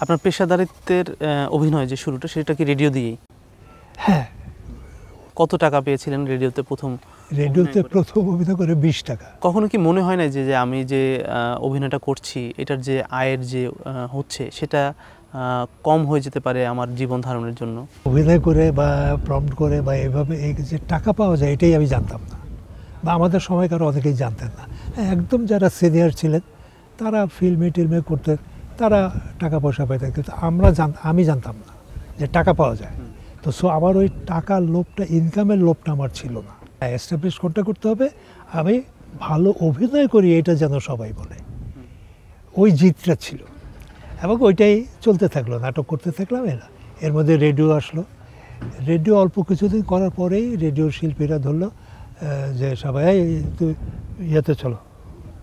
আপনার পেশাদারিত্বের অভিনয় যে শুরুটা সেটা কি রেডিও দিয়েই? হ্যাঁ, কত টাকা পেয়েছিলেন রেডিওতে প্রথম? রেডিওতে প্রথম অভিনয় করে 20 টাকা। কখনো কি মনে হয় না যে আমি যে অভিনয়টা করছি এটার যে আয়ের যে হচ্ছে সেটা কম হয়ে যেতে পারে আমার জীবন ধারণের জন্য? অভিনয় করে বা প্রম্পট করে বা এভাবে এই যে টাকা পাওয়া যায় এটাই আমি জানতাম না, বা আমাদের সময়কার অনেকেই জানতেন না। একদম যারা সিনিয়র ছিলেন তারা ফিল্মে টিলমে করতেন, তারা টাকা পয়সা পেতেন, কিন্তু আমি জানতাম না যে টাকা পাওয়া যায়। তো আমার ওই টাকার লোভটা, ইনকামের লোভটা আমার ছিল না। এস্টাবলিশ করতে হবে আমি ভালো অভিনয় করি এটা যেন সবাই বলে, ওই জিতটা ছিল। এবং ওইটাই চলতে থাকলো, নাটক করতে থাকলাম। এর মধ্যে রেডিও আসলো। রেডিও অল্প কিছুদিন করার পরেই রেডিওর শিল্পীরা ধরলো যে সবাই তুই ইয়েতে চলো,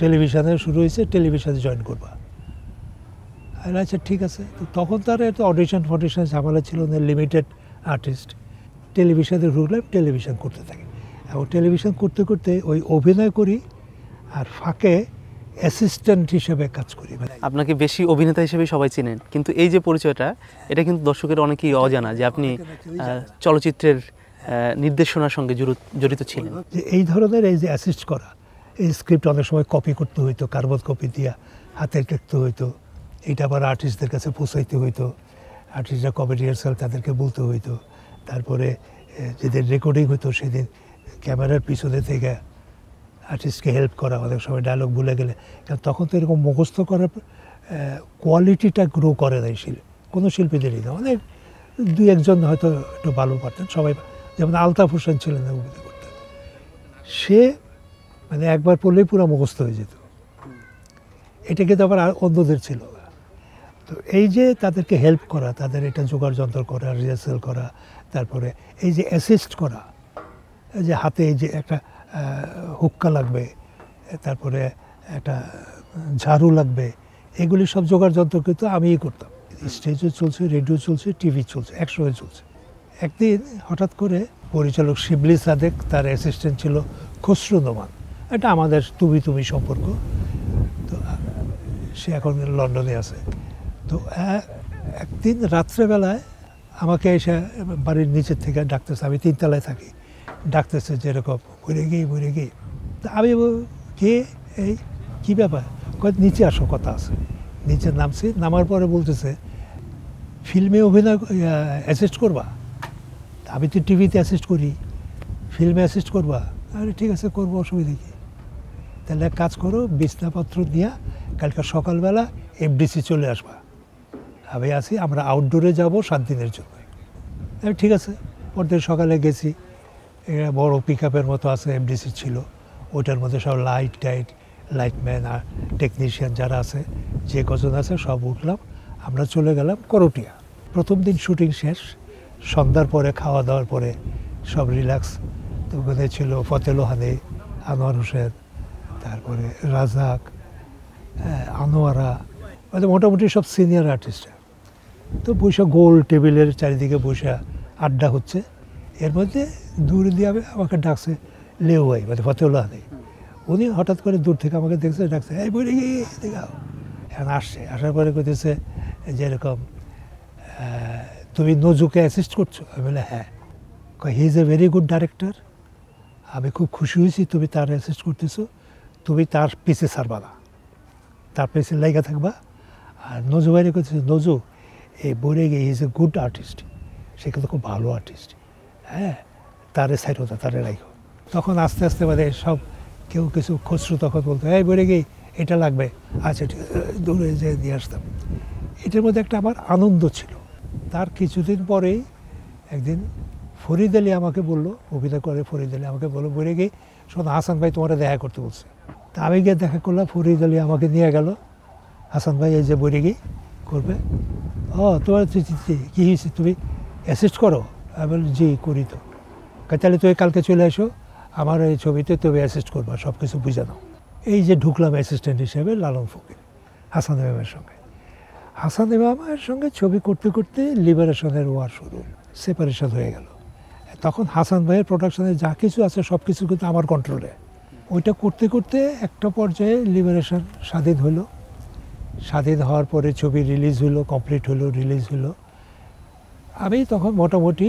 টেলিভিশনে শুরু হয়েছে, টেলিভিশনে জয়েন করবা। আচ্ছা ঠিক আছে। তো তখন তার এত অডিশন ফডিশন ঝামেলা ছিল না, লিমিটেড আর্টিস্ট। টেলিভিশনে ঢুকলাম, টেলিভিশন করতে থাকি। এবং টেলিভিশন করতে করতে ওই অভিনয় করি আর ফাঁকে অ্যাসিস্ট্যান্ট হিসেবে কাজ করি। আপনাকে বেশি অভিনেতা হিসেবে সবাই চেনেন, কিন্তু এই যে পরিচয়টা এটা কিন্তু দর্শকের অনেকেই অজানা যে আপনি চলচ্চিত্রের নির্দেশনার সঙ্গে জড়িত ছিলেন। যে এই ধরনের এই যে অ্যাসিস্ট করা, এই স্ক্রিপ্ট অনেক সময় কপি করতে হইতো, কার্বন কপি দিয়া হাতে লিখতে হইতো, এটা আবার আর্টিস্টদের কাছে পৌঁছাইতে হইতো, আর্টিস্টরা কবে রিহার্সাল তাদেরকে বলতে হইতো, তারপরে যেদিন রেকর্ডিং হতো সেদিন ক্যামেরার পিছনে থেকে আর্টিস্টকে হেল্প করা, অনেক সময় ডায়লগ ভুলে গেলে। কারণ তখন তো এরকম মুখস্থ করার কোয়ালিটিটা গ্রো করে নাই কোনো শিল্পীদেরই না। অনেক দুই একজন হয়তো একটু ভালো পারতেন, সবাই যেমন আলতাফ হোসেন ছিলেন অভিনয় করতেন, সে মানে একবার পড়লেই পুরো মুখস্থ হয়ে যেত। এটা কিন্তু আবার অন্যদের ছিল না। তো এই যে তাদেরকে হেল্প করা, তাদের এটা জোগাড় যন্ত্র করা, রিহার্সাল করা, তারপরে এই যে অ্যাসিস্ট করা, এই যে হাতে এই যে একটা হুক্কা লাগবে, তারপরে একটা ঝাড়ু লাগবে, এগুলি সব জোগাড় যন্ত্র কিন্তু আমিই করতাম। স্টেজও চলছে, রেডিও চলছে, টিভি চলছে, একসঙ্গে চলছে। একদিন হঠাৎ করে পরিচালক শিবলি সাদেক, তার অ্যাসিস্ট্যান্ট ছিল খসরু নোমান, এটা আমাদের তুমি সম্পর্ক। তো সে এখন লন্ডনে আছে। তো একদিন রাত্রেবেলায় আমাকে এসে বাড়ির নিচের থেকে ডাকতেছে, আমি 3 তলায় থাকি, ডাকতেছে যেরকম মরে গিয়ে। তা আমি কে, এই কী ব্যাপার, নিচে আসো, কথা আছে। নিচে নামছি, নামার পরে বলতেছে ফিল্মে অভিনয় অ্যাসিস্ট করবা? আমি তো টিভিতে অ্যাসিস্ট করি, ফিল্মে অ্যাসিস্ট করবা? আরে ঠিক আছে, করবো, অসুবিধা কি। তাহলে এক কাজ করো, বিছনাপত্র নিয়ে কালকে সকালবেলা এফডিসি চলে আসবা, আমি আছি, আমরা আউটডোরে যাব 7 দিনের জন্য। ঠিক আছে। পরদিন সকালে গেছি, বড় পিক আপের মতো আছে, এফডিসি ছিল, ওইটার মধ্যে সব লাইটম্যান আর টেকনিশিয়ান যারা আছে, যে কজন আছে সব উঠলাম, আমরা চলে গেলাম করটিয়া। প্রথম দিন শুটিং শেষ, সন্ধ্যার পরে খাওয়া দাওয়ার পরে সব রিল্যাক্স। তো ওখানে ছিল ফতেহ লোহানী, আনোয়ার হোসেন, তারপরে রাজাক, আনোয়ারা, মানে মোটামুটি সব সিনিয়র আর্টিস্টরা। তো বৈশা গোল টেবিলের চারিদিকে বৈশা আড্ডা হচ্ছে। এর মধ্যে দূর দিয়ে আমাকে ডাকছে লেওয়াই, মানে ফতেহ লোহানী। উনি হঠাৎ করে দূর থেকে আমাকে দেখছে, ডাকছে, এই বই দেখাও। এখন আসছে, আসার পরে কইতেছে যেরকম, তুমি নজুকে অ্যাসিস্ট করছো? আমি বলে হ্যাঁ। হি is a very good director, আমি খুব খুশি হয়েছি তুমি তার অ্যাসিস্ট করতেছো, তুমি তার পিছে ছাড়বা না, তার পিছে লাইগা থাকবা। আর নজু বাইরে করতেছে, নজু এই বইরে গিয়ে he is a good artist, সে কিন্তু খুব ভালো আর্টিস্ট, হ্যাঁ, তারে সাইড হতো, তারে রাখো। তখন আস্তে আস্তে মানে সব কেউ কিছু খসরু তখন বলতো, এই বইরে গিয়ে এটা লাগবে, আচ্ছা ঠিক আছে, দৌড়ে যেয়ে দিয়ে আসতাম। এটার মধ্যে একটা আমার আনন্দ ছিল। তার কিছুদিন পরেই একদিন ফরিদ আলী আমাকে বললো, অভিনয় করে ফরিদ আলী আমাকে বললো, বইরে গিয়ে শোনো, হাসান ভাই তোমার দেখা করতে বলছে। তা আমি গিয়ে দেখা করলাম, ফরিদ আলী আমাকে নিয়ে গেল, হাসান ভাই এই যে বইরে গিয়ে করবে। ও তোমার কী হয়েছে, তুমি অ্যাসিস্ট করো? আমি বলি জি করি। তো তাহলে তুমি কালকে চলে আসো আমার এই ছবিতে, তুমি অ্যাসিস্ট করবা, সব কিছু বুঝে নাও। এই যে ঢুকলাম অ্যাসিস্ট্যান্ট হিসেবে লালন ফকির, হাসান ইমামের সঙ্গে। হাসান ইমামের সঙ্গে ছবি করতে করতে লিবারেশনের ওয়ার শুরু, সেপারেশন হয়ে গেল। তখন হাসান ভাইয়ের প্রোডাকশনে যা কিছু আছে সব কিছু কিন্তু আমার কন্ট্রোলে। ওইটা করতে করতে একটা পর্যায়ে লিবারেশন স্বাধীন হলো। স্বাধীন হওয়ার পরে ছবি রিলিজ হলো, কমপ্লিট হলো, রিলিজ হলো। আমি তখন মোটামুটি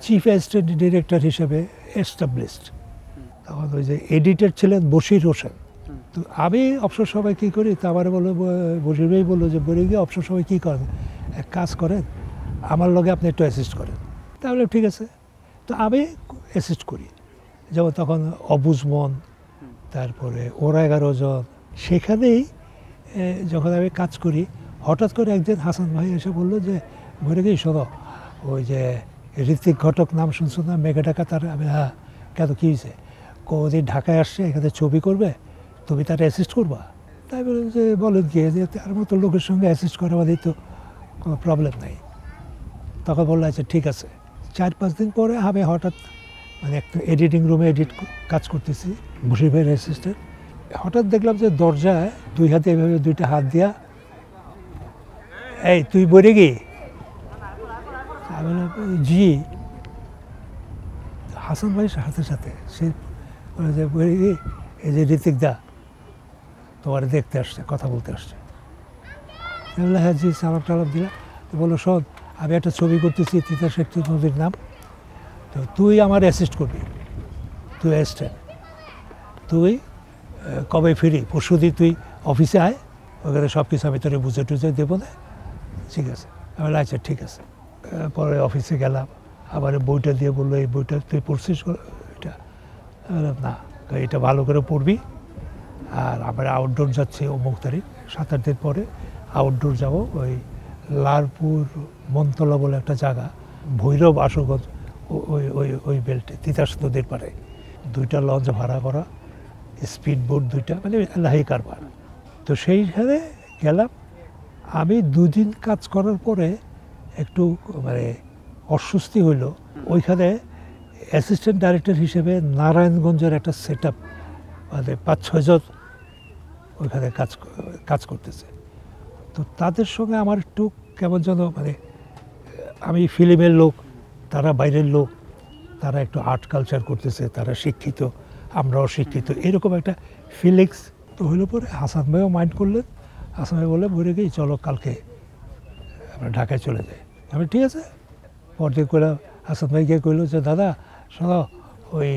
চিফ অ্যাসিস্ট্যান্ট ডিরেক্টর হিসেবে এস্টাবলিশড। তখন ওই যে এডিটর ছিলেন বশির হোসেন। তো আমি অবসর সময় কী করি, তা আমার বললো, বশির ভাই বললো যে বলে গিয়ে অবসর সময় কী করেন, এক কাজ করেন, আমার লগে আপনি একটু অ্যাসিস্ট করেন। তাহলে ঠিক আছে, তো আমি অ্যাসিস্ট করি। যেমন তখন অবুজ মন, তারপরে ওরা 11 জন, সেখানেই যখন আমি কাজ করি, হঠাৎ করে একদিন হাসান ভাই এসে বললো যে বলে গিয়ে শোনো, ওই যে ঋত্বিক ঘটক নাম শুনছো না, মেঘা ডাকা তার? আমি হ্যাঁ, কেন কী হয়েছে? কোদিন ঢাকায় আসছে, এখানে ছবি করবে, তুমি তার অ্যাসিস্ট করবা? তাই বলে যে বলেন কি, যে তার মতো লোকের সঙ্গে অ্যাসিস্ট করা আমাদের তো কোনো প্রবলেম নাই। তখন বললো আচ্ছা ঠিক আছে। 4-5 দিন পরে আমি হঠাৎ মানে একটা এডিটিং রুমে কাজ করতেছি, বশির ভাইয়ের অ্যাসিস্ট্যান্ট। হঠাৎ দেখলাম যে দরজায় 2 হাতে এভাবে 2টা হাত দিয়া, এই তুই বলে গি? আমি বললাম জি। হাসান ভাইয়ের সাথে সাথে সে বলে যে বলে গি, এই যে ঋত্বিক দা তোমার দেখতে আসছে, কথা বলতে আসছে। আমি বললাম হ্যাঁ জি, সালাম টালাম দিলাম। তো বললো শোন, আমি একটা ছবি করতেছি তিতাস একটি নদীর নাম, তো তুই আমার অ্যাসিস্ট করবি, তুই অ্যাসিস্ট্যান্ট। তুই কবে ফিরি, পরশুদিন তুই অফিসে আয়, ওখানে সব কিছু আমি তোরে বুঝে টুঝে দেবো না, ঠিক আছে? আমি বললাম আচ্ছা ঠিক আছে। পরে অফিসে গেলাম, আবার বইটা দিয়ে বললো এই বইটা তুই পড়ছিস এটা? আমি বললাম না, এটা ভালো করে পড়বি। আর আমরা আউটডোর যাচ্ছি অমুক তারিখ, 7-8 দিন পরে আউটডোর যাব, ওই লালপুর মনতলা বলে একটা জায়গা, ভৈরব আশুগঞ্জ, ওই ওই ওই বেল্টে তিতাস নদীর পাড়ে। 2টা লঞ্চ ভাড়া করা, স্পিড বোট 2টা, মানে লাহি কারবার। তো সেইখানে গেলাম। আমি 2 দিন কাজ করার পরে একটু মানে অস্বস্তি হইল। ওইখানে অ্যাসিস্ট্যান্ট ডাইরেক্টর হিসেবে নারায়ণগঞ্জের একটা সেট আপ, মানে 5-6 জন ওইখানে কাজ করতেছে। তো তাদের সঙ্গে আমার একটু কেমন যেন, মানে আমি ফিল্মের লোক, তারা বাইরের লোক, তারা একটু আর্ট কালচার করতেছে, তারা শিক্ষিত, আমরাও শিক্ষিত, এরকম একটা ফিলিংস তো হইল। পরে হাসান ভাইও মাইন্ড করলেন। হাসান ভাই বলে বলে গিয়ে চলো কালকে আমরা ঢাকায় চলে যাই। আমি ঠিক আছে। পরদিন করে হাসান ভাই গিয়ে কইলো যে দাদা শোনো, ওই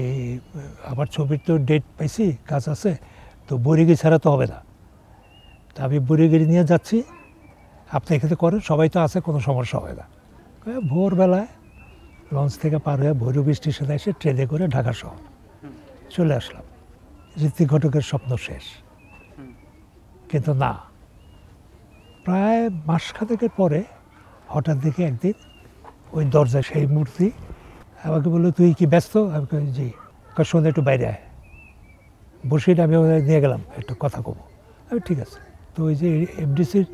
আমার ছবির তো ডেট পাইছি, কাজ আছে, তো বরিগি ছাড়া তো হবে না। তা আমি বরিগিরি নিয়ে যাচ্ছি, আপনি এখানে করেন, সবাই তো আছে, কোনো সমস্যা হয় না। ভোরবেলায় লঞ্চ থেকে পার হয়ে ভৈরব স্টেশনে এসে ট্রেনে করে ঢাকা শহর চলে আসলাম। ঋত্বিক ঘটকের স্বপ্ন শেষ। কিন্তু না, প্রায় মাসখানেকের পরে হঠাৎ দেখি একদিন ওই দরজায় সেই মূর্তি আমাকে বললো তুই কি ব্যস্ত? আমি কই জি। শোনে একটু বাইরে আয়, বসিয়ে আমি নিয়ে গেলাম, একটু কথা কব। আমি ঠিক আছে। তো ওই যে এফডিসির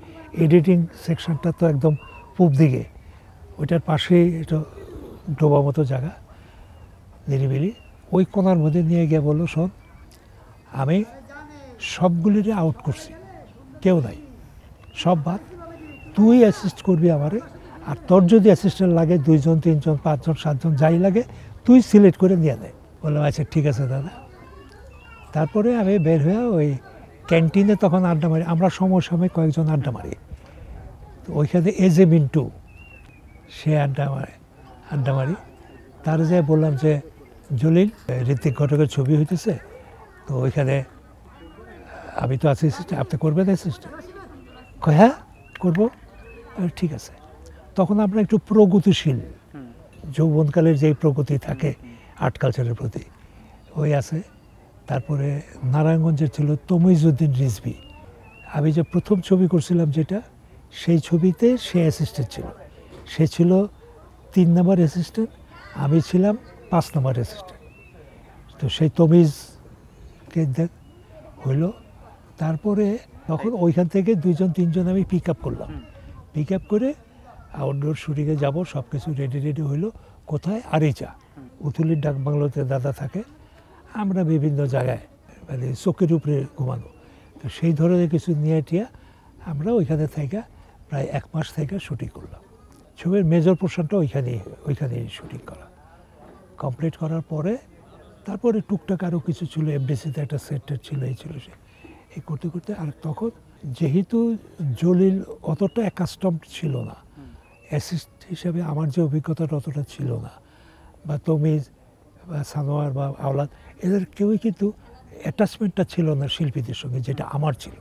এডিটিং সেকশনটা তো একদম পূব দিকে, ওইটার পাশেই একটু ডোবা মতো জায়গা, নিরিবিলি। ওই কোনার মধ্যে নিয়ে গিয়ে বললো শোন, আমি সবগুলিরে আউট করছি, কেউ নাই, সব বাদ, তুই অ্যাসিস্ট করবি আমারে, আর তোর যদি অ্যাসিস্ট্যান্ট লাগে 2 জন 3 জন 5 জন 7 জন যাই লাগে, তুই সিলেক্ট করে নিয়ে নেয়। বললাম আচ্ছা ঠিক আছে দাদা। তারপরে আমি বের হয়ে ওই ক্যান্টিনে তখন আড্ডা মারি, আমরা সময় কয়েকজন আড্ডা মারি। তো ওইখানে এজে মিন্টু, সে আড্ডা মারি। তার যে বললাম যে জলিল, ঋত্বিক ঘটকের ছবি হইতেছে, তো ওইখানে আমি তো আছি, আপনি করবেন অ্যাসিস্ট্যান্ট? হ্যাঁ করবো। ঠিক আছে। তখন আমরা একটু প্রগতিশীল, যৌবনকালের যেই প্রগতি থাকে আর্ট কালচারের প্রতি, ওই আছে। তারপরে নারায়ণগঞ্জের ছিল তমিজউদ্দিন রিজভী। আমি যে প্রথম ছবি করছিলাম যেটা, সেই ছবিতে সে অ্যাসিস্ট্যান্ট ছিল। সে ছিল 3 নম্বর অ্যাসিস্ট্যান্ট, আমি ছিলাম 5 নম্বর অ্যাসিস্ট্যান্ট। তো সেই তমিজকে হইল। তারপরে তখন ওইখান থেকে 2 জন 3 জন আমি পিক আপ করলাম। পিক আপ করে আউটডোর শুটিংয়ে যাব, সব কিছু রেডি হইলো। কোথায়? আরিচা, উথুলির ডাক বাংলোতে দাদা থাকে, আমরা বিভিন্ন জায়গায় মানে চোখের উপরে ঘুমানো। তো সেই ধরনের কিছু নিয়ে টিয়া আমরা ওইখানে থেকে প্রায় 1 মাস থেকে শুটিং করলাম। ছবির মেজর পোর্শনটা ওইখানেই শুটিং করা কমপ্লিট করার পরে তারপরে টুকটাক আরও কিছু ছিল, এফডিসিতে একটা সেট ছিল, এই ছিল সে, এই করতে করতে। আর তখন যেহেতু জলিল অতটা অ্যাকাস্টমড ছিল না, অ্যাসিস্ট হিসাবে আমার যে অভিজ্ঞতাটা অতটা ছিল না, বা তমিজ বা সানোয়ার বা আওলাদ এদের কেউই কিন্তু অ্যাটাচমেন্টটা ছিল না শিল্পীদের সঙ্গে, যেটা আমার ছিল।